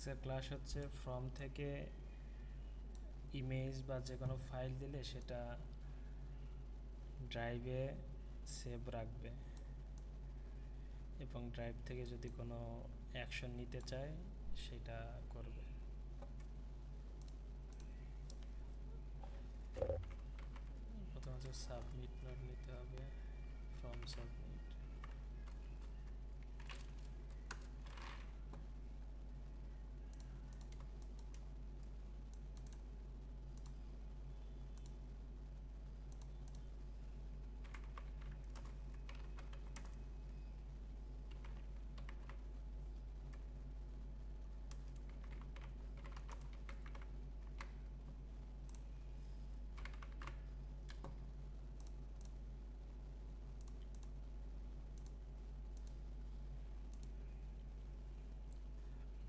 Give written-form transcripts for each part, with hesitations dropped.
টেক্সটের ক্লাস হচ্ছে ফ্রম থেকে ইমেজ বা যে কোনো ফাইল দিলে সেটা ড্রাইভে সেভ রাখবে এবং ড্রাইভ থেকে যদি কোনো অ্যাকশন নিতে চায় সেটা করবে। প্রথমে হচ্ছে সাবমিট নোট নিতে হবে, ফ্রম সাবমিট।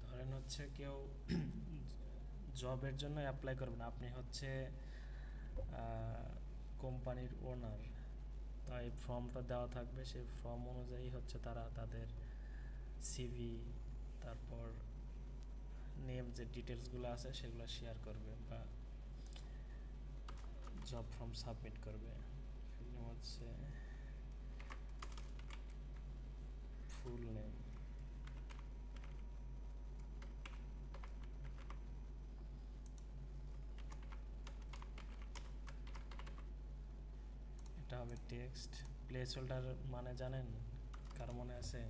ধরেন হচ্ছে কেউ জবের জন্য অ্যাপ্লাই করবেন, আপনি হচ্ছে কোম্পানির ওনার, তাই ফর্মটা দেওয়া থাকবে, সেই ফর্ম অনুযায়ী হচ্ছে তারা তাদের সিভি তারপর নেম যে ডিটেলসগুলো আছে সেগুলো শেয়ার করবে বা জব ফর্ম সাবমিট করবে। হচ্ছে ফুল নেম, এটা হবে টেক্সট। প্লেস হোল্ডার মানে জানেন, কার মনে আছে?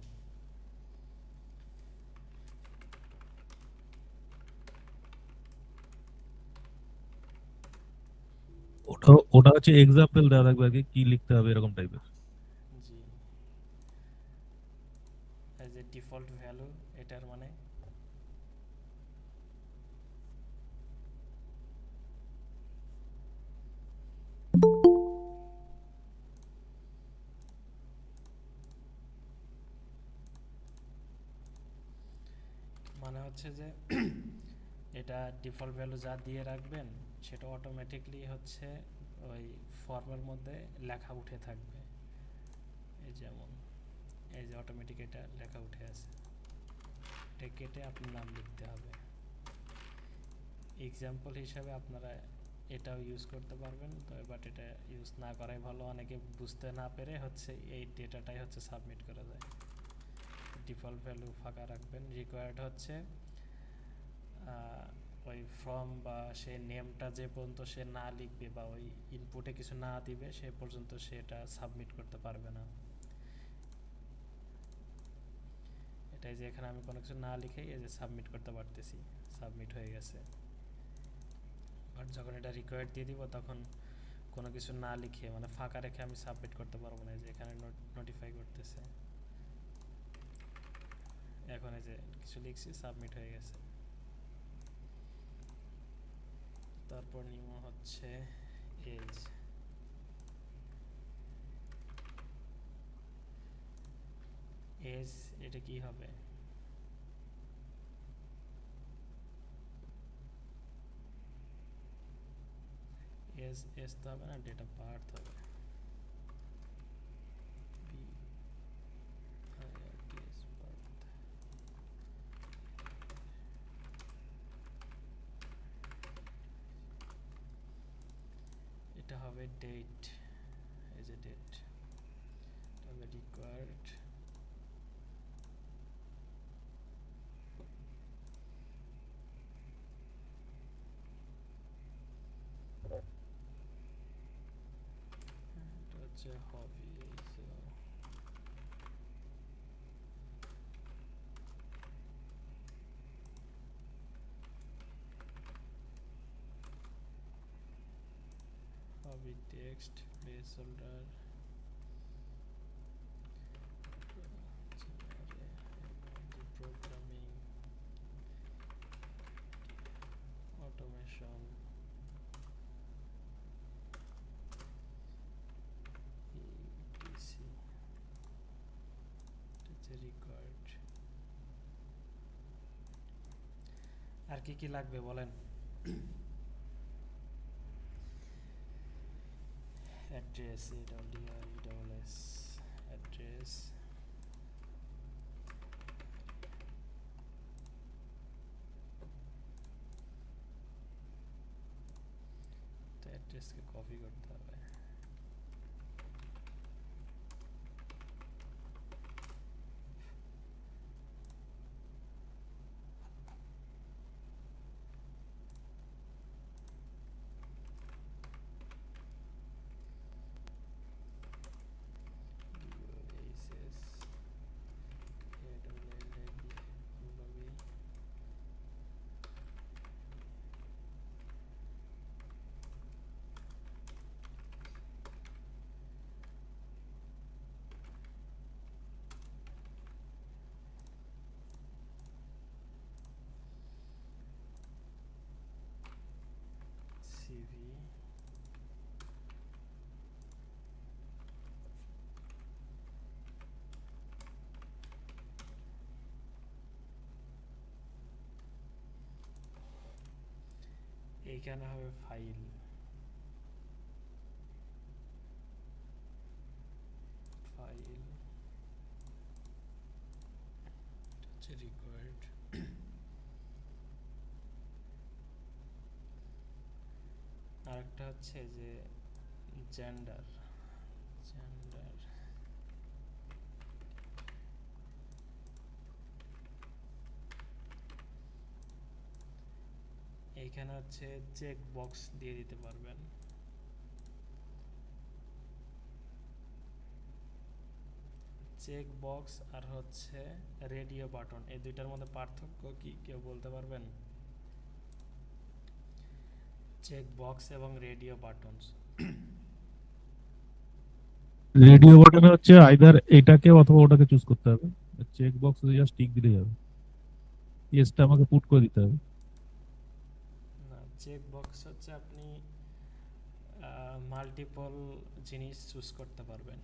ওটা ওটা হচ্ছে এক্সাম্পল দেওয়া থাকবে আর কি, কি লিখতে হবে এরকম টাইপের। জি, এই যে ডিফল্ট ভ্যালু, এটার মানে মানে হচ্ছে যে এটা ডিফল্ট ভ্যালু যা দিয়ে রাখবেন সেটা অটোমেটিকলি হচ্ছে ওই ফর্মের মধ্যে লেখা উঠে থাকবে। এই যেমন এই যে অটোমেটিক এটা লেখা উঠে আছে, এটা কেটে আপনার নাম লিখতে হবে। এক্সাম্পল হিসাবে আপনারা এটাও ইউজ করতে পারবেন, তবে বাট এটা ইউজ না করাই ভালো, অনেকে বুঝতে না পেরে হচ্ছে এই ডেটাটাই হচ্ছে সাবমিট করা যায়। ডিফল্ট ভ্যালু ফাঁকা রাখবেন। রিকোয়ার্ড হচ্ছে ওই ফর্ম বা সে নেমটা যে পর্যন্ত সে না লিখবে বা ওই ইনপুটে কিছু না দিবে সে পর্যন্ত সেটা সাবমিট করতে পারবে না। এটাই যে এখানে আমি কোনো কিছু না লিখেই এই যে সাবমিট করতে পারতেছি, সাবমিট হয়ে গেছে। বাট যখন এটা রিকোয়ার্ড দিয়ে দিব তখন কোনো কিছু না লিখে মানে ফাঁকা রেখে আমি সাবমিট করতে পারবো না। যে এখানে নোটিফাই করতেছে, এখন এই যে কিছু লিখছি, সাবমিট হয়ে গেছে। তারপর নিয়ম হচ্ছে এজ। এজ এটা কি হবে? এজ এজ তো হবে না, ডেট অফ বার্থ হবে। এটা হবে ডেট, এই যে ডেট হবে রিকোয়ার্ড। এটা হচ্ছে hobby, hobby text place holder programming automation ETC, হচ্ছে রিকোয়ার্ড। আর কি কি লাগবে বলেন? অ্যাড্রেস, AWDRESS অ্যাড্রেস, অ্যাড্রেসকে কপি করতে হবে। সিভি এইখানে হবে ফাইল, ফাইল হচ্ছে রিকোয়ার্ড। আরেকটা হচ্ছে যে জেন্ডার, জেন্ডার এইখানে হচ্ছে চেক বক্স দিয়ে দিতে পারবেন। চেক বক্স আর হচ্ছে রেডিও বাটন, এই দুইটার মধ্যে পার্থক্য কি কেউ বলতে পারবেন? চেক বক্স এবং রেডিও বাটনস। রেডিও বাটনে হচ্ছে আইদার এটাকে অথবা ওটাকে চুজ করতে হবে। চেক বক্স জাস্ট টিক দিলে যাবে, ইয়েসটা আমাকে পুট করে দিতে হবে। না, চেক বক্স হচ্ছে আপনি মাল্টিপল জিনিস চুজ করতে পারবেন।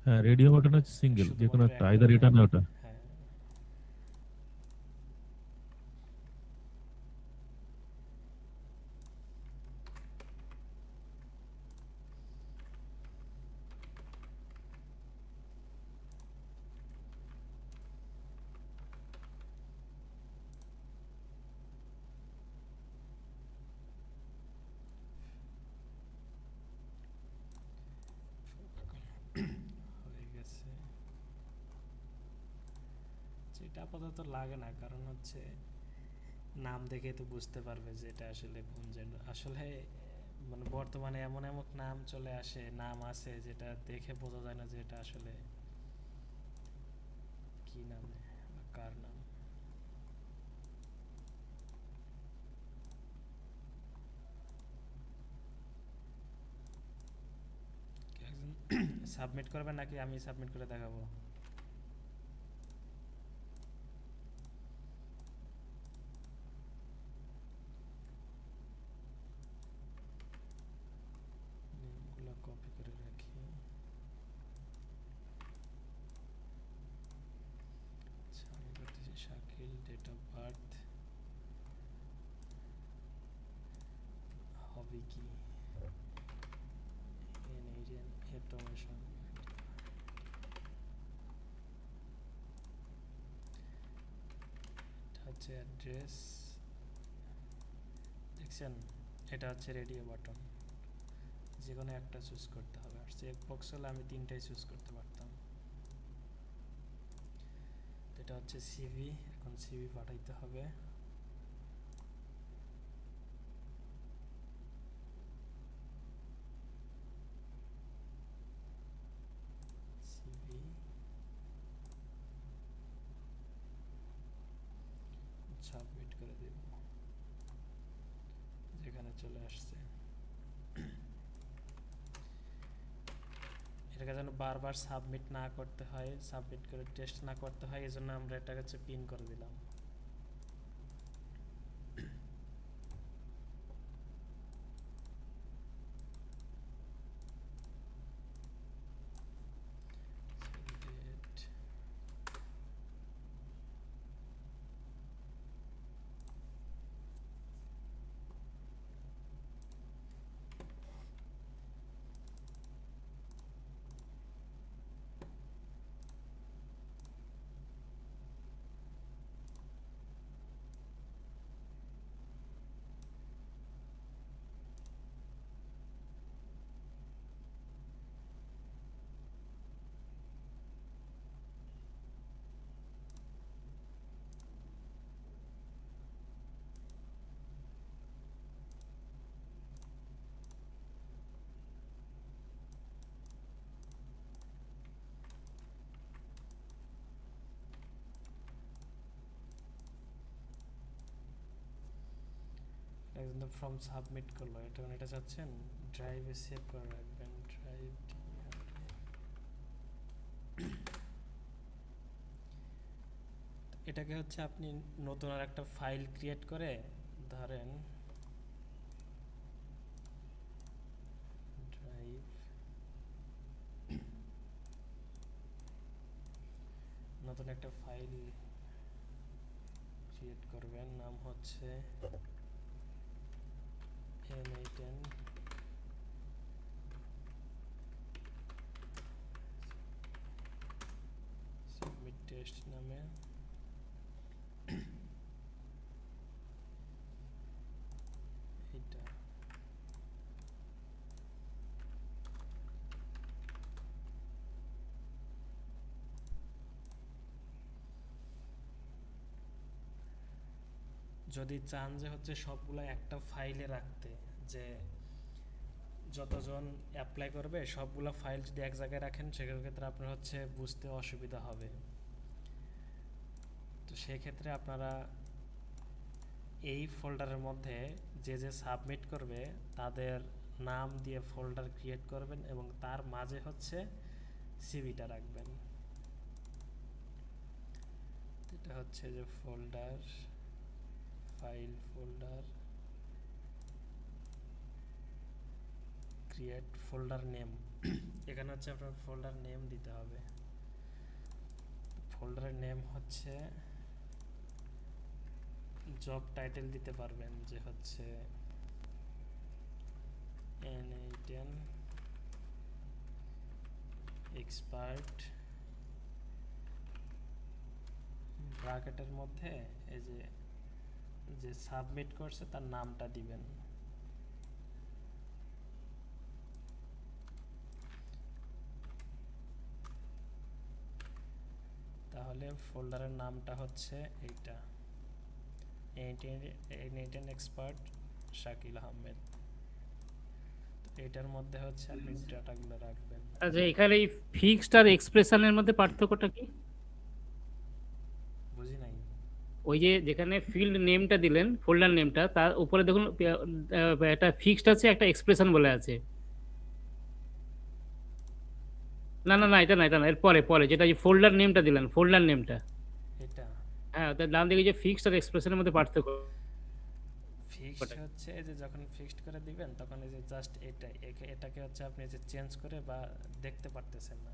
হ্যাঁ, রেডিও বাটন হচ্ছে সিঙ্গেল, যে কোনো শুধুমাত্র একটা, একটা, আইদার এটা না ওটা। হ্যাঁ। হয়ে গেছে, এটা আপাতত লাগে না, কারণ হচ্ছে নাম দেখে তো বুঝতে পারবে যে এটা আসলে কোন জেন্ডার। আসলে মানে বর্তমানে এমন এমন নাম চলে আসে, নাম আছে যেটা দেখে বোঝা যায় না যে এটা আসলে কি নামে বা কার নাম। সাবমিট করবেন নাকি আমি সাবমিট করে দেখাবো? নেমগুলো কপি করে রাখি। আচ্ছা, আমি করতেছি শাকিল, ডেট অফ বার্থ, হবি কি, এন অটোমেশন, এটা হচ্ছে অ্যাড্রেস। দেখছেন, এটা হচ্ছে রেডিও বাটন, যে কোনো একটা চুজ করতে হবে। আর চেক বক্স হলে আমি তিনটাই চুজ করতে পারতাম। এটা হচ্ছে সিভি, এখন সিভি পাঠাইতে হবে। সিভি সাবমিট করে দেব, যেখানে চলে আসছে। এটাকে যেন বারবার সাবমিট না করতে হয়, সাবমিট করে টেস্ট না করতে হয়, এই জন্য আমরা এটাকে হচ্ছে পিন করে দিলাম। কিন্তু ফর্ম সাবমিট করলো, এটা চাচ্ছেন ড্রাইভে সেভ করে রাখবেন, ড্রাইভ। এটাকে হচ্ছে আপনি নতুন আর একটা ফাইল ক্রিয়েট করে, ধরেন ড্রাইভ, নতুন একটা ফাইল ক্রিয়েট করবেন, নাম হচ্ছে n8n সাবমিট টেস্ট নামে। এটা যদি চান যে হচ্ছে সবগুলো একটা ফাইলে রাখতে, যে যতজন অ্যাপ্লাই করবে সবগুলো ফাইল যদি এক জায়গায় রাখেন সেক্ষেত্রে আপনার হচ্ছে বুঝতে অসুবিধা হবে। তো সেক্ষেত্রে আপনারা এই ফোল্ডারের মধ্যে যে যে সাবমিট করবে তাদের নাম দিয়ে ফোল্ডার ক্রিয়েট করবেন এবং তার মাঝে হচ্ছে সিভিটা রাখবেন। এটা হচ্ছে যে folder, file folder, create folder name. এখানে হচ্ছে আপনার ফোল্ডার নেম দিতে হবে। ফোল্ডারের নেম হচ্ছে জব টাইটেল দিতে পারবেন, যে হচ্ছে n8n এক্সপার্ট, ব্র্যাকেটের মধ্যে এই যে যে সাবমিট করছে তার নামটা দিবেন। তাহলে ফোল্ডারের নামটা হচ্ছে এইটা, n8n এক্সপার্ট শাকিল আহমেদ। এটার মধ্যে হচ্ছে আপনি ডাটাগুলো রাখবেন। আচ্ছা, এখানে এই ফিক্সড আর এক্সপ্রেশনের মধ্যে পার্থক্যটা কি? বুঝি নাই। ওই যে যেখানে ফিল্ড নেমটা দিলেন, ফোল্ডার নেমটা, তার উপরে দেখুন একটা ফিক্সড আছে, একটা এক্সপ্রেশন বলে আছে। না না না, এটা না, এর পরে পরে যেটা ফোল্ডার নেমটা দিলেন, ফোল্ডার নেমটা, এটা হ্যাঁ, তার ডান দিকে যে ফিক্সড আর এক্সপ্রেশনের মধ্যে পার্থক্য। ফিক্সড হচ্ছে যে যখন ফিক্সড করে দিবেন তখন এই যে জাস্ট এটাকে হচ্ছে আপনি যে চেঞ্জ করে বা দেখতে পারতেছেন না,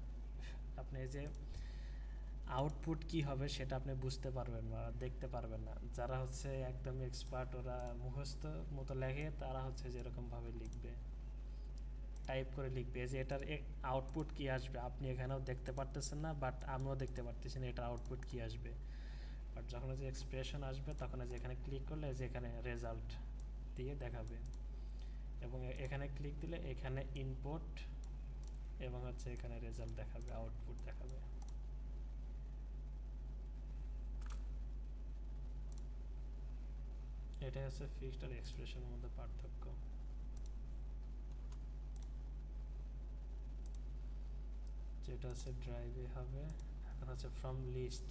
আপনি এই যে আউটপুট কি হবে সেটা আপনি বুঝতে পারবেন না, দেখতে পারবেন না। যারা হচ্ছে একদম এক্সপার্ট, ওরা মুখস্থ মতো লেখে, তারা হচ্ছে যেরকম ভাবে লিখবে, টাইপ করে লিখবে যে এটার আউটপুট কি আসবে আপনি এখানেও দেখতে পারতেছেন না, বাট আমিও দেখতে পারতেছি না এটার আউটপুট কি আসবে। বাট যখন যে এক্সপ্রেশন আসবে তখন যে এখানে ক্লিক করলে যে এখানে রেজাল্ট দিয়ে দেখাবে, এবং এখানে ক্লিক দিলে এখানে ইনপুট এবং হচ্ছে এখানে রেজাল্ট দেখাবে, আউটপুট দেখাবে। এটা হচ্ছে ফিক্সড আর এক্সপ্রেশনের মধ্যে পার্থক্য। যেটা হচ্ছে ড্রাইভে হবে। এখন হচ্ছে ফ্রম লিস্ট,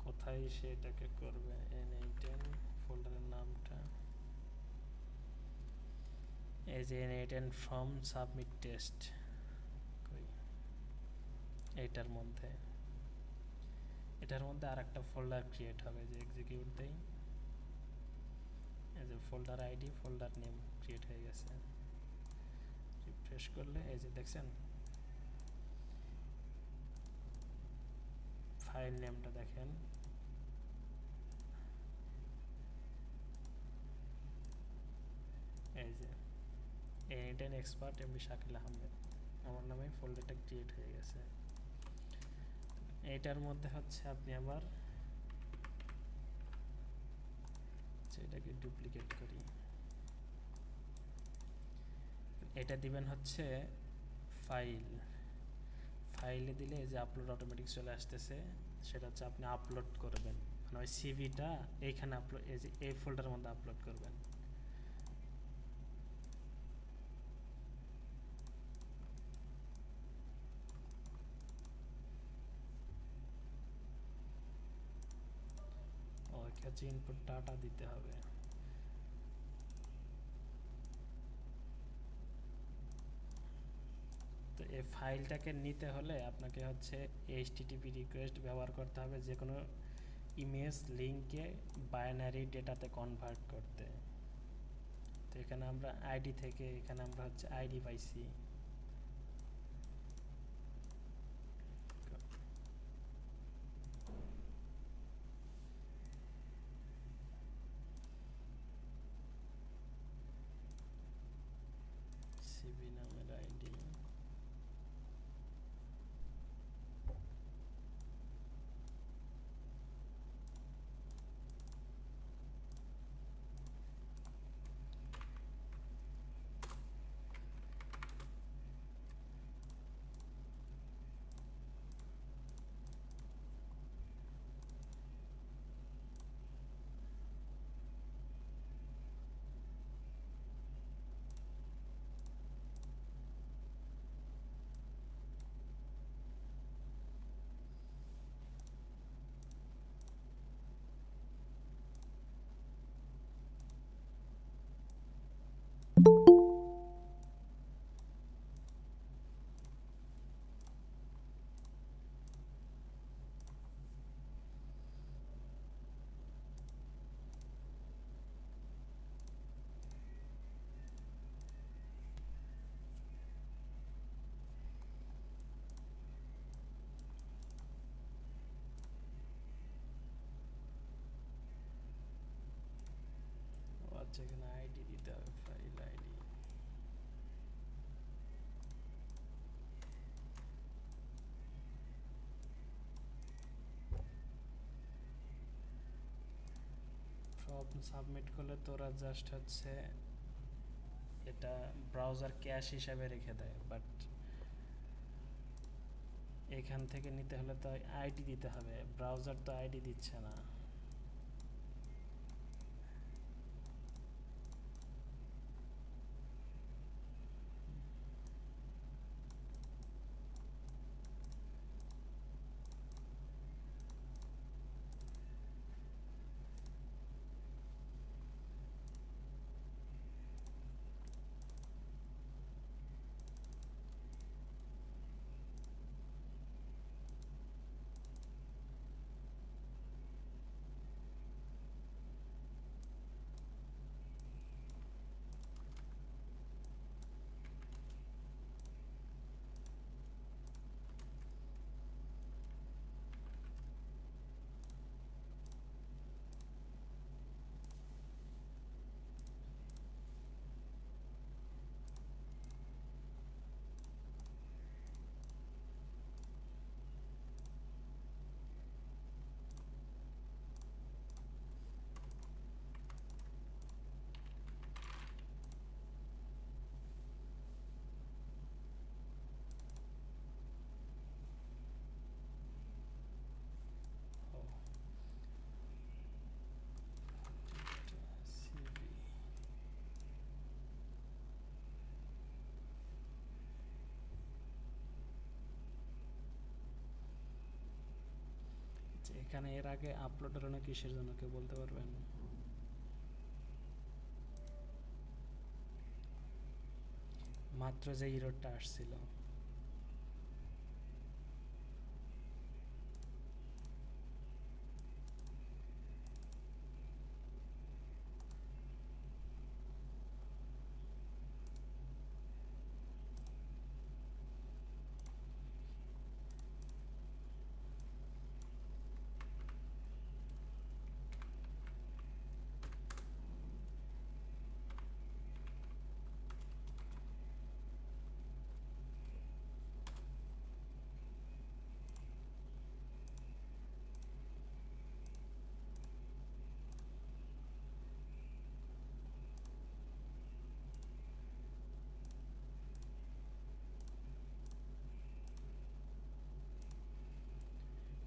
কোথায় সেটাকে করবে, n8n ফোল্ডারের নামটা এই যে n8n ফ্রম সাবমিট টেস্ট, এটার মধ্যে আর একটা ফোল্ডার ক্রিয়েট হবে, যে এক্সিকিউট দেই, এই যে folder ID folder name create হয়ে গেছে। রিফ্রেশ করলে এই যে দেখছেন ফাইল নেমটা দেখেন, এই যে n8n expert MD Shakil Ahmed, আমার নামে ফোল্ডারটা ক্রিয়েট হয়ে গেছে। এটার মধ্যে হচ্ছে আপনি আবার এটাকে ডুপ্লিকেট করি, এটা দিবেন হচ্ছে ফাইলে দিলে যে আপলোড অটোমেটিক চলে আসতেছে, সেটা হচ্ছে আপনি আপলোড করবেন, মানে ওই সিভিটা এইখানে আপলোড, এই যে এই ফোল্ডারের মধ্যে আপলোড করবেন। ওকে হচ্ছে ইনপুট ডাটা দিতে হবে, এই ফাইলটাকে নিতে হলে আপনাকে হচ্ছে এইচটিটিপি রিকোয়েস্ট ব্যবহার করতে হবে যে কোনো ইমেজ লিঙ্কে বাইনারি ডেটাতে কনভার্ট করতে। তো এখানে আমরা আইডি থেকে এখানে আমরা হচ্ছে আইডি পাইছি। সিবি নামের আইডি, আচ্ছা এখানে আইডি দিতে হবে, ফাইল আইডি। ফর্ম সাবমিট করলে তোরা জাস্ট হচ্ছে এটা ব্রাউজার ক্যাশ হিসাবে রেখে দেয়, বাট এখান থেকে নিতে হলে তো আইডি দিতে হবে, ব্রাউজার তো আইডি দিচ্ছে না। এখানে এর আগে আপলোড হলো না কিসের জন্য কেউ বলতে পারবেন? মাত্র যে ইররটা আসছিল।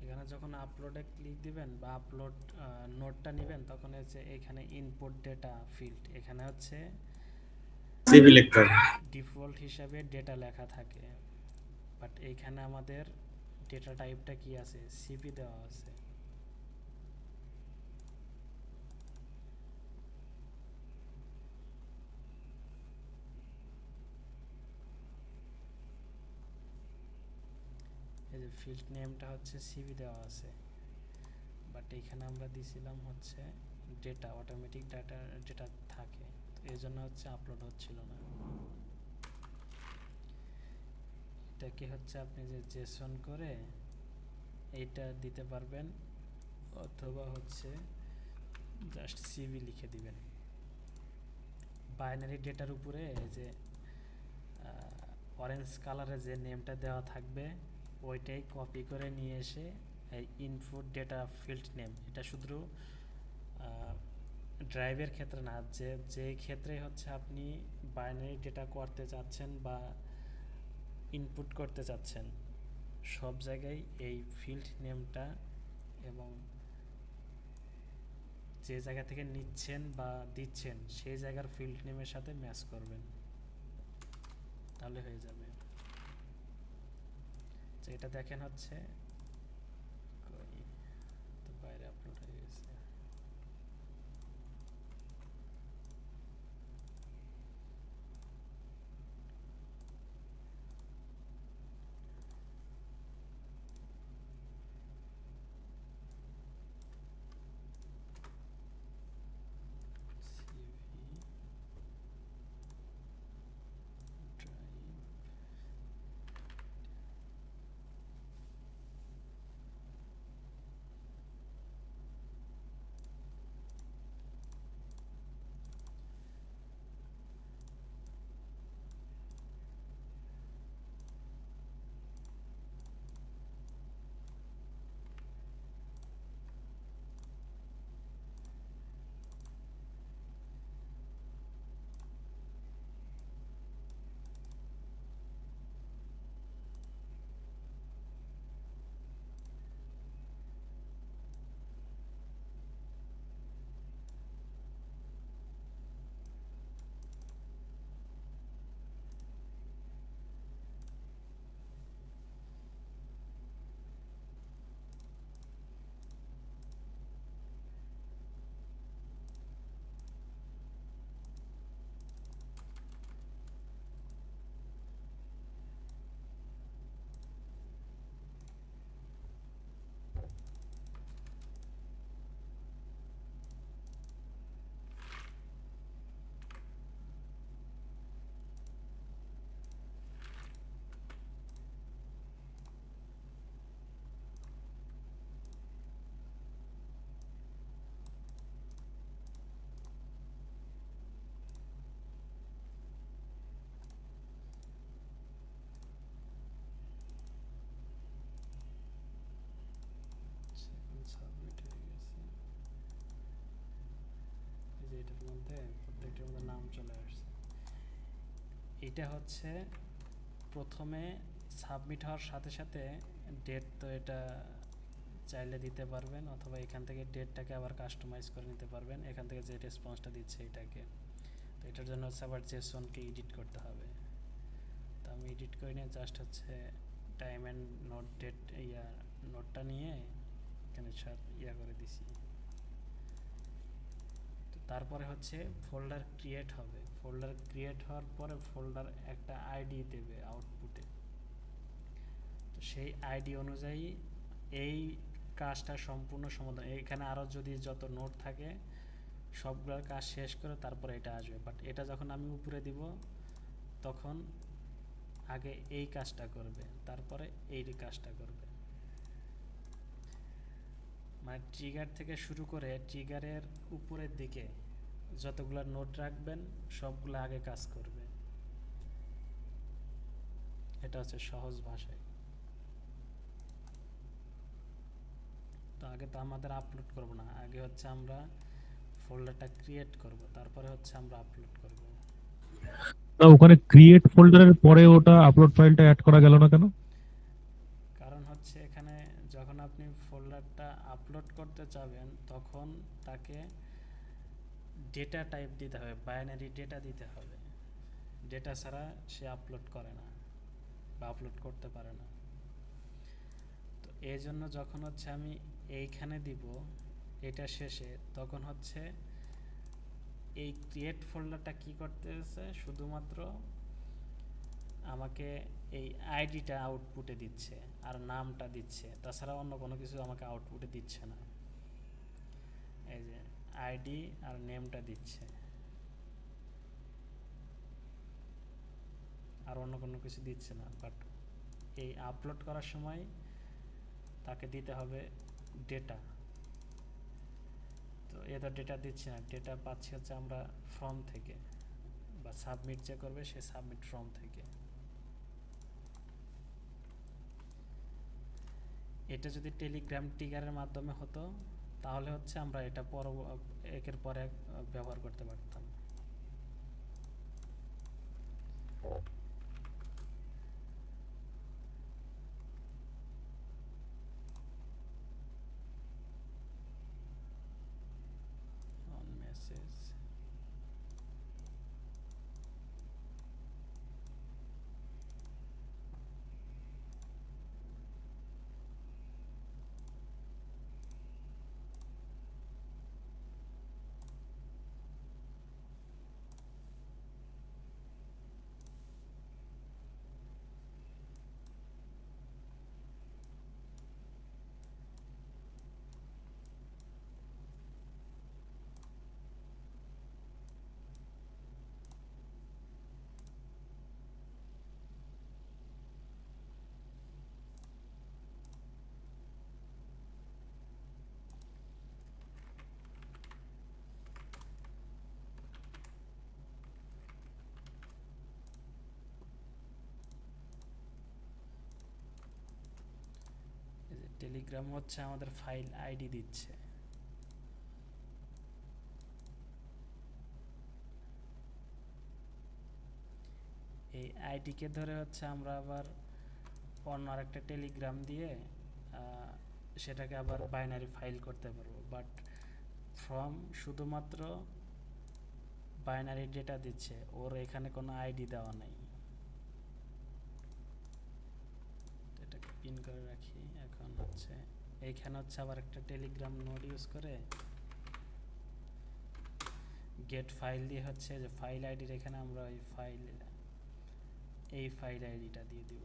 এখানে যখন আপলোডে ক্লিক দিবেন বা আপলোড নোটটা নেবেন তখন হচ্ছে এখানে ইনপুট ডেটা ফিল্ড, এখানে হচ্ছে সিভি লিখতে হবে। ডিফল্ট হিসাবে ডেটা লেখা থাকে, বাট এইখানে আমাদের ডেটা টাইপটা কি আছে, সিভি দেওয়া আছে। ফিল্ড নেমটা হচ্ছে সিভি দেওয়া আছে, বাট এখানে আমরা দিছিলাম হচ্ছে ডেটা, অটোমেটিক ডাটা যেটা থাকে, তো এই জন্য হচ্ছে আপলোড হচ্ছিল না। এটাকে হচ্ছে আপনি যে জেসন করে এইটা দিতে পারবেন, অথবা হচ্ছে জাস্ট সিভি লিখে দিবেন। বাইনারি ডেটার উপরে এই যে অরেঞ্জ কালারে যে নেমটা দেওয়া থাকবে ওইটাই কপি করে নিয়ে এসে এই ইনপুট ডেটা ফিল্ড নেম, এটা শুধু ড্রাইভের ক্ষেত্রে না, যে ক্ষেত্রে হচ্ছে আপনি বাইনারি ডেটা করতে চাচ্ছেন বা ইনপুট করতে চাচ্ছেন সব জায়গায় এই ফিল্ড নেমটা এবং যে জায়গা থেকে নিচ্ছেন বা দিচ্ছেন সেই জায়গার ফিল্ড নেমের সাথে ম্যাচ করবেন, তাহলে হয়ে যাবে। তো এটা দেখেন হচ্ছে তো বাইরে আপলোড হয়ে গেছে। সাবমিট হয়ে গেছে, এই যে এটার মধ্যে প্রত্যেকটার মধ্যে নাম চলে আসছে। এটা হচ্ছে প্রথমে সাবমিট হওয়ার সাথে সাথে ডেট, তো এটা চাইলে দিতে পারবেন, অথবা এখান থেকে ডেটটাকে আবার কাস্টমাইজ করে নিতে পারবেন এখান থেকে যে রেসপন্সটা দিচ্ছে এটাকে। তো এটার জন্য হচ্ছে আবার জেসনকে এডিট করতে হবে। তো আমি এডিট করে নিয়ে জাস্ট হচ্ছে টাইম অ্যান্ড নোট ডেট নোটটা নিয়ে এখানে করে দিছি। তো তারপরে হচ্ছে ফোল্ডার ক্রিয়েট হবে, ফোল্ডার ক্রিয়েট হওয়ার পরে ফোল্ডার একটা আইডি দেবে আউটপুটে, তো সেই আইডি অনুযায়ী এই কাজটা সম্পূর্ণ সমাধান। এখানে আরও যদি যত নোট থাকে সবগুলোর কাজ শেষ করে তারপরে এটা আসবে, বাট এটা যখন আমি উপরে দিব তখন আগে এই কাজটা করবে, তারপরে এই কাজটা করবে। মানে ট্রিগার থেকে শুরু করে ট্রিগারের উপরের দিকে যতগুলো নোট রাখবেন সবগুলো আগে কাজ করবে। এটা হচ্ছে সহজ ভাষায়। তো আগে তো আমাদের আপলোড করব না, আগে হচ্ছে আমরা ফোল্ডারটা ক্রিয়েট করব, তারপরে হচ্ছে আমরা আপলোড করব। না, ওখানে ক্রিয়েট ফোল্ডারের পরে ওটা আপলোড ফাইলটা অ্যাড করা গেল না কেন? কারণ হচ্ছে এখানে যখন আপনি ফোল্ডারটা আপলোড করতে চাবেন তখন তাকে ডেটা টাইপ দিতে হবে, বাইনারি ডেটা দিতে হবে। ডেটা ছাড়া সে আপলোড করে না বা আপলোড করতে পারে না। তো এই জন্য যখন হচ্ছে আমি এইখানে দিব এটা শেষে, তখন হচ্ছে এই ক্রিয়েট ফোল্ডারটা কি করতেছে, শুধুমাত্র আমাকে এই আইডিটা আউটপুটে দিচ্ছে আর নামটা দিচ্ছে, তাছাড়া অন্য কোনো কিছু আমাকে আউটপুটে দিচ্ছে না। এই যে আইডি আর নেমটা দিচ্ছে, আর অন্য কোনো কিছু দিচ্ছে না। বাট এই আপলোড করার সময় তাকে দিতে হবে ডেটা, তো এ তো ডেটা দিচ্ছে না, ডেটা পাচ্ছি হচ্ছে আমরা ফর্ম থেকে, বা সাবমিট যে করবে সে সাবমিট ফর্ম থেকে। এটা যদি টেলিগ্রাম টিগারের মাধ্যমে হতো তাহলে হচ্ছে আমরা এটা একের পর এক ব্যবহার করতে পারতাম। অন মেসেজ, এই যে টেলিগ্রাম হচ্ছে আমাদের ফাইল আইডি দিচ্ছে। এই আইডিকে ধরে হচ্ছে আমরা আবার অন্য আরেকটা টেলিগ্রাম দিয়ে সেটাকে আবার বাইনারি ফাইল করতে পারবো। বাট ফর্ম শুধুমাত্র বাইনারি ডেটা দিচ্ছে, ওর এখানে কোনো আইডি দেওয়া নাই। এটাকে পিন করে রাখি। এখন হচ্ছে এইখানে হচ্ছে আবার একটা টেলিগ্রাম নোড ইউজ করে গেট ফাইল দিয়ে হচ্ছে যে ফাইল আইডির এখানে আমরা এই ফাইল আইডিটা দিয়ে দিব।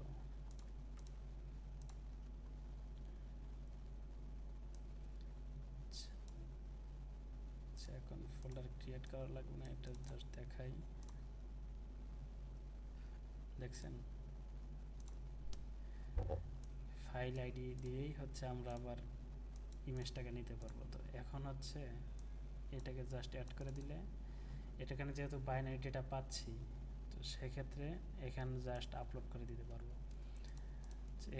আচ্ছা, এখন ফোল্ডার ক্রিয়েট করা লাগবে না, এটা জাস্ট দেখাই। দেখছেন, ফাইল আইডি দিয়েই হচ্ছে আমরা আবার ইমেজটাকে নিতে পারবো। তো এখন হচ্ছে এটাকে জাস্ট অ্যাড করে দিলে, এটাখানে যেহেতু বাইনারি ডেটা পাচ্ছি, তো সেক্ষেত্রে এখানে জাস্ট আপলোড করে দিতে পারবো।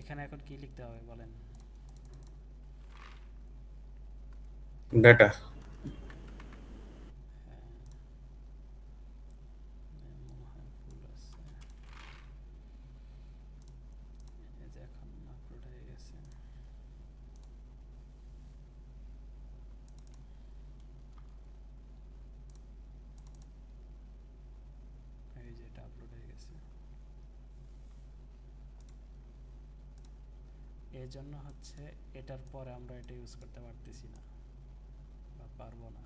এখানে এখন কি লিখতে হবে বলেন? ডাটা। হ্যাঁ, মনে হয় ভুল আছে। এই যে এখন আপলোড হয়ে গেছে। এই যে এটা আপলোড হয়ে গেছে। এই জন্য হচ্ছে এটার পরে আমরা এটা ইউজ করতে পারতেছি না বা পারবো না।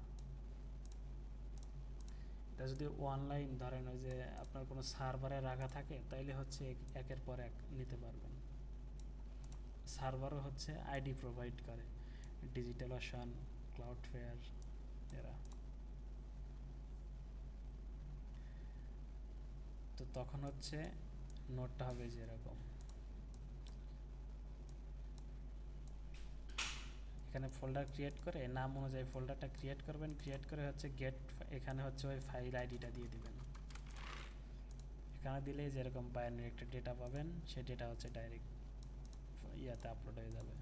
এটা যদি অনলাইন ধরেন ওই যে আপনার কোনো সার্ভারে রাখা থাকে, তাইলে হচ্ছে একের পর এক নিতে পারবেন। সার্ভারও হচ্ছে আইডি প্রোভাইড করে, ডিজিটাল ওশান, ক্লাউডফেয়ার এরা। তো তখন হচ্ছে নোটটা হবে যেরকম, এখানে ফোল্ডার ক্রিয়েট করে নাম অনুযায়ী ফোল্ডারটা ক্রিয়েট করবেন, ক্রিয়েট করে হচ্ছে গেট, এখানে হচ্ছে ওই ফাইল আইডিটা দিয়ে দিবেন। এখানে দিলেই যেরকম বাইনারি একটা ডেটা পাবেন, সেই ডেটা হচ্ছে ডাইরেক্ট ইয়াতে আপলোড হয়ে যাবে।